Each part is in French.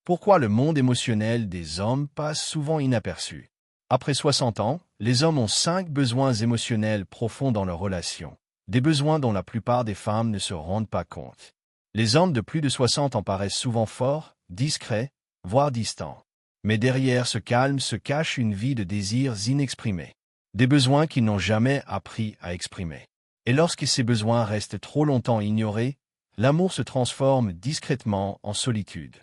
Pourquoi le monde émotionnel des hommes passe souvent inaperçu? Après 60 ans, les hommes ont 5 besoins émotionnels profonds dans leur relation, des besoins dont la plupart des femmes ne se rendent pas compte. Les hommes de plus de 60 en paraissent souvent forts, discrets, voire distants. Mais derrière ce calme se cache une vie de désirs inexprimés, des besoins qu'ils n'ont jamais appris à exprimer. Et lorsque ces besoins restent trop longtemps ignorés, l'amour se transforme discrètement en solitude.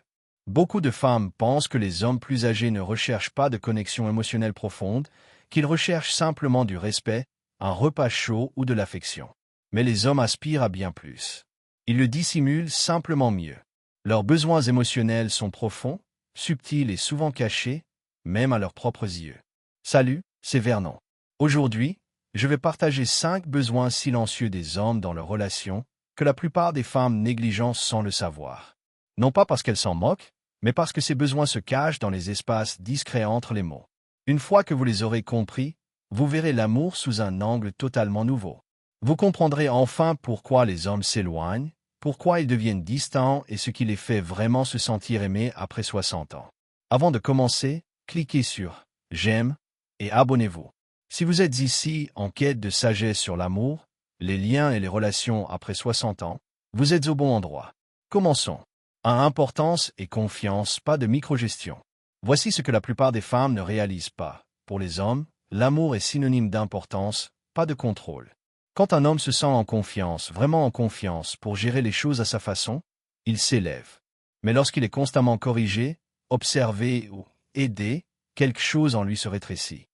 Beaucoup de femmes pensent que les hommes plus âgés ne recherchent pas de connexion émotionnelle profonde, qu'ils recherchent simplement du respect, un repas chaud ou de l'affection. Mais les hommes aspirent à bien plus. Ils le dissimulent simplement mieux. Leurs besoins émotionnels sont profonds, subtils et souvent cachés, même à leurs propres yeux. Salut, c'est Vernon. Aujourd'hui, je vais partager 5 besoins silencieux des hommes dans leurs relations que la plupart des femmes négligent sans le savoir. Non pas parce qu'elles s'en moquent, mais parce que ces besoins se cachent dans les espaces discrets entre les mots. Une fois que vous les aurez compris, vous verrez l'amour sous un angle totalement nouveau. Vous comprendrez enfin pourquoi les hommes s'éloignent, pourquoi ils deviennent distants et ce qui les fait vraiment se sentir aimés après 60 ans. Avant de commencer, cliquez sur « J'aime » et abonnez-vous. Si vous êtes ici en quête de sagesse sur l'amour, les liens et les relations après 60 ans, vous êtes au bon endroit. Commençons. 1. Importance et confiance, pas de microgestion. Voici ce que la plupart des femmes ne réalisent pas. Pour les hommes, l'amour est synonyme d'importance, pas de contrôle. Quand un homme se sent en confiance, vraiment en confiance, pour gérer les choses à sa façon, il s'élève. Mais lorsqu'il est constamment corrigé, observé ou aidé, quelque chose en lui se rétrécit.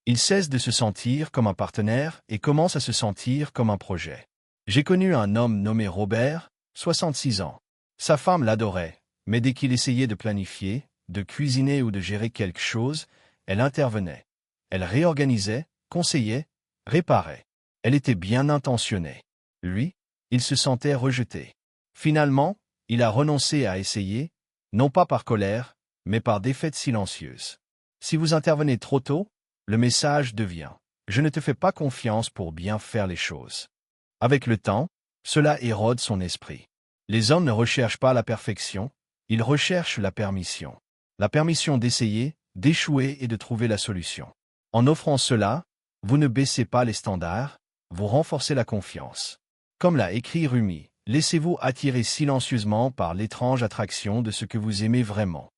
Il cesse de se sentir comme un partenaire et commence à se sentir comme un projet. J'ai connu un homme nommé Robert, 66 ans. Sa femme l'adorait, mais dès qu'il essayait de planifier, de cuisiner ou de gérer quelque chose, elle intervenait. Elle réorganisait, conseillait, réparait. Elle était bien intentionnée. Lui, il se sentait rejeté. Finalement, il a renoncé à essayer, non pas par colère, mais par défaite silencieuse. Si vous intervenez trop tôt, le message devient « Je ne te fais pas confiance pour bien faire les choses ». Avec le temps, cela érode son esprit. Les hommes ne recherchent pas la perfection, ils recherchent la permission. La permission d'essayer, d'échouer et de trouver la solution. En offrant cela, vous ne baissez pas les standards, vous renforcez la confiance. Comme l'a écrit Rumi, laissez-vous attirer silencieusement par l'étrange attraction de ce que vous aimez vraiment.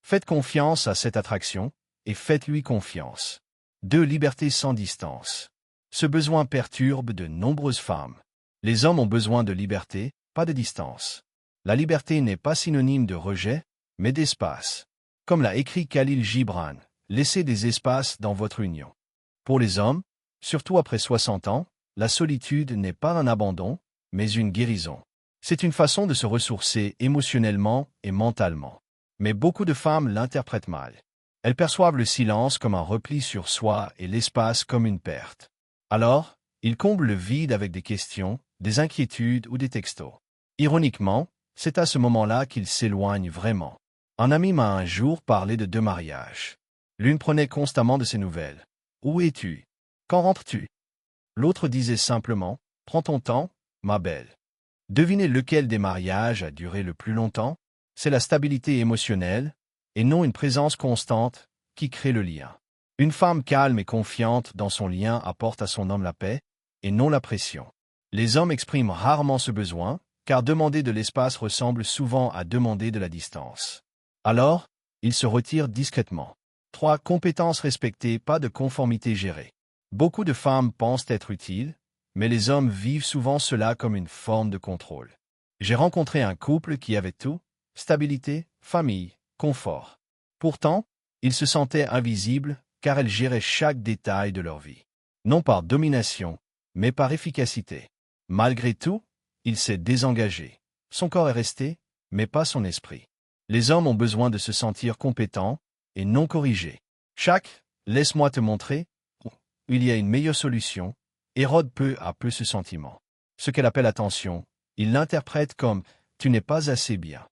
Faites confiance à cette attraction, et faites-lui confiance. 2. Liberté sans distance. Ce besoin perturbe de nombreuses femmes. Les hommes ont besoin de liberté, pas de distance. La liberté n'est pas synonyme de rejet, mais d'espace. Comme l'a écrit Khalil Gibran, laissez des espaces dans votre union. Pour les hommes, surtout après 60 ans, la solitude n'est pas un abandon, mais une guérison. C'est une façon de se ressourcer émotionnellement et mentalement. Mais beaucoup de femmes l'interprètent mal. Elles perçoivent le silence comme un repli sur soi et l'espace comme une perte. Alors, ils comblent le vide avec des questions, des inquiétudes ou des textos. Ironiquement, c'est à ce moment-là qu'ils s'éloignent vraiment. Un ami m'a un jour parlé de 2 mariages. L'une prenait constamment de ses nouvelles. « Où es-tu? Quand rentres-tu » L'autre disait simplement « Prends ton temps, ma belle ». Devinez lequel des mariages a duré le plus longtemps? C'est la stabilité émotionnelle, et non une présence constante, qui crée le lien. Une femme calme et confiante dans son lien apporte à son homme la paix, et non la pression. Les hommes expriment rarement ce besoin, car demander de l'espace ressemble souvent à demander de la distance. Alors, ils se retirent discrètement. 3. Compétences respectées, pas de conformité gérée. Beaucoup de femmes pensent être utiles, mais les hommes vivent souvent cela comme une forme de contrôle. J'ai rencontré un couple qui avait tout, stabilité, famille, confort. Pourtant, ils se sentaient invisibles car elles géraient chaque détail de leur vie. Non par domination, mais par efficacité. Malgré tout, il s'est désengagé. Son corps est resté, mais pas son esprit. Les hommes ont besoin de se sentir compétents et non corrigés. Chaque « laisse-moi te montrer » où il y a une meilleure solution érode peu à peu ce sentiment. Ce qu'elle appelle attention, il l'interprète comme « tu n'es pas assez bien ».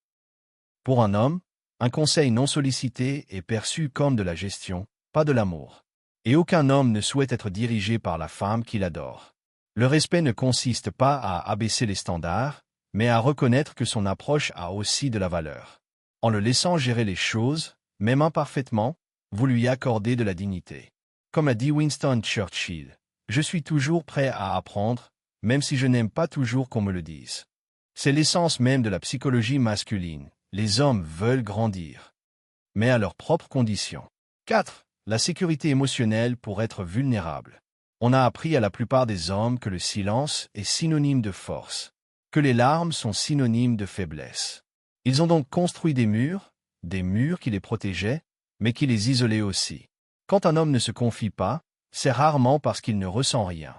Pour un homme, un conseil non sollicité est perçu comme de la gestion, pas de l'amour. Et aucun homme ne souhaite être dirigé par la femme qu'il adore. Le respect ne consiste pas à abaisser les standards, mais à reconnaître que son approche a aussi de la valeur. En le laissant gérer les choses, même imparfaitement, vous lui accordez de la dignité. Comme a dit Winston Churchill, « Je suis toujours prêt à apprendre, même si je n'aime pas toujours qu'on me le dise. » C'est l'essence même de la psychologie masculine. Les hommes veulent grandir, mais à leurs propres conditions. 4. La sécurité émotionnelle pour être vulnérable. On a appris à la plupart des hommes que le silence est synonyme de force, que les larmes sont synonymes de faiblesse. Ils ont donc construit des murs qui les protégeaient, mais qui les isolaient aussi. Quand un homme ne se confie pas, c'est rarement parce qu'il ne ressent rien.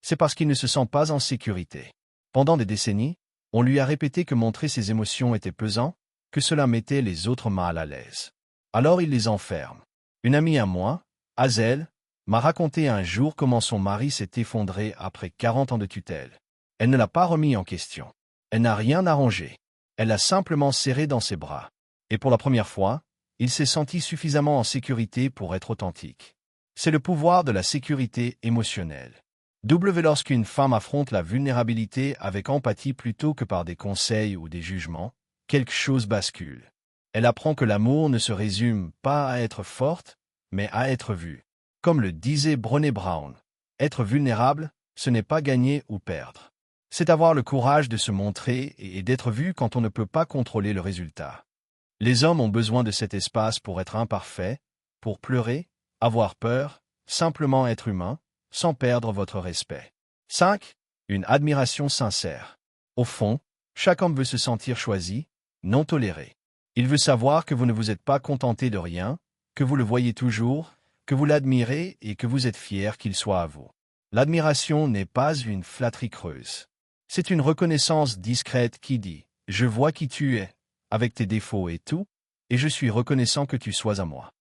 C'est parce qu'il ne se sent pas en sécurité. Pendant des décennies, on lui a répété que montrer ses émotions était pesant, que cela mettait les autres mal à l'aise. Alors il les enferme. Une amie à moi, Hazel, m'a raconté un jour comment son mari s'est effondré après 40 ans de tutelle. Elle ne l'a pas remis en question. Elle n'a rien arrangé. Elle l'a simplement serré dans ses bras. Et pour la première fois, il s'est senti suffisamment en sécurité pour être authentique. C'est le pouvoir de la sécurité émotionnelle. Lorsqu'une femme affronte la vulnérabilité avec empathie plutôt que par des conseils ou des jugements, quelque chose bascule. Elle apprend que l'amour ne se résume pas à être forte, mais à être vue. Comme le disait Brené Brown, être vulnérable, ce n'est pas gagner ou perdre. C'est avoir le courage de se montrer et d'être vu quand on ne peut pas contrôler le résultat. Les hommes ont besoin de cet espace pour être imparfaits, pour pleurer, avoir peur, simplement être humain, sans perdre votre respect. 5. Une admiration sincère. Au fond, chaque homme veut se sentir choisi, non toléré. Il veut savoir que vous ne vous êtes pas contenté de rien, que vous le voyez toujours, que vous l'admirez et que vous êtes fier qu'il soit à vous. L'admiration n'est pas une flatterie creuse. C'est une reconnaissance discrète qui dit « Je vois qui tu es, avec tes défauts et tout, et je suis reconnaissant que tu sois à moi. »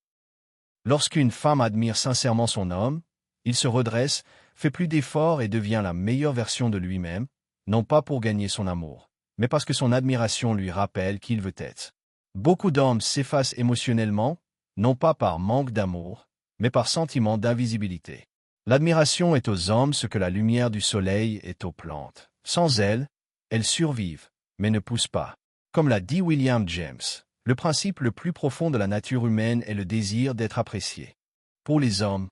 Lorsqu'une femme admire sincèrement son homme, il se redresse, fait plus d'efforts et devient la meilleure version de lui-même, non pas pour gagner son amour, mais parce que son admiration lui rappelle qui il veut être. Beaucoup d'hommes s'effacent émotionnellement, non pas par manque d'amour, mais par sentiment d'invisibilité. L'admiration est aux hommes ce que la lumière du soleil est aux plantes. Sans elle, elles survivent, mais ne poussent pas. Comme l'a dit William James, le principe le plus profond de la nature humaine est le désir d'être apprécié. Pour les hommes,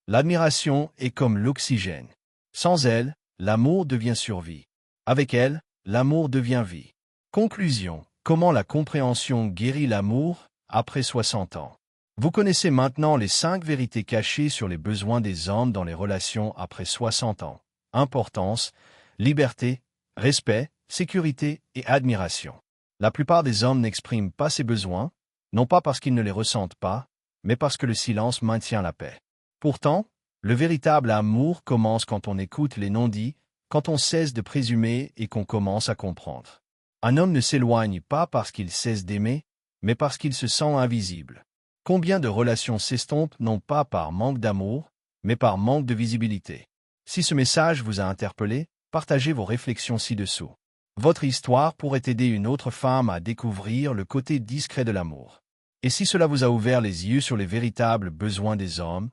l'admiration est comme l'oxygène. Sans elle, l'amour devient survie. Avec elle, l'amour devient vie. Conclusion. Comment la compréhension guérit l'amour après 60 ans. Vous connaissez maintenant les 5 vérités cachées sur les besoins des hommes dans les relations après 60 ans. Importance, liberté, respect, sécurité et admiration. La plupart des hommes n'expriment pas ces besoins, non pas parce qu'ils ne les ressentent pas, mais parce que le silence maintient la paix. Pourtant, le véritable amour commence quand on écoute les non-dits, quand on cesse de présumer et qu'on commence à comprendre. Un homme ne s'éloigne pas parce qu'il cesse d'aimer, mais parce qu'il se sent invisible. Combien de relations s'estompent non pas par manque d'amour, mais par manque de visibilité? Si ce message vous a interpellé, partagez vos réflexions ci-dessous. Votre histoire pourrait aider une autre femme à découvrir le côté discret de l'amour. Et si cela vous a ouvert les yeux sur les véritables besoins des hommes,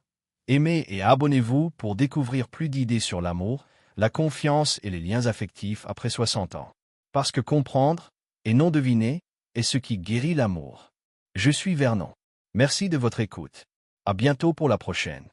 aimez et abonnez-vous pour découvrir plus d'idées sur l'amour, la confiance et les liens affectifs après 60 ans. Parce que comprendre, et non deviner, est ce qui guérit l'amour. Je suis Vernon. Merci de votre écoute. À bientôt pour la prochaine.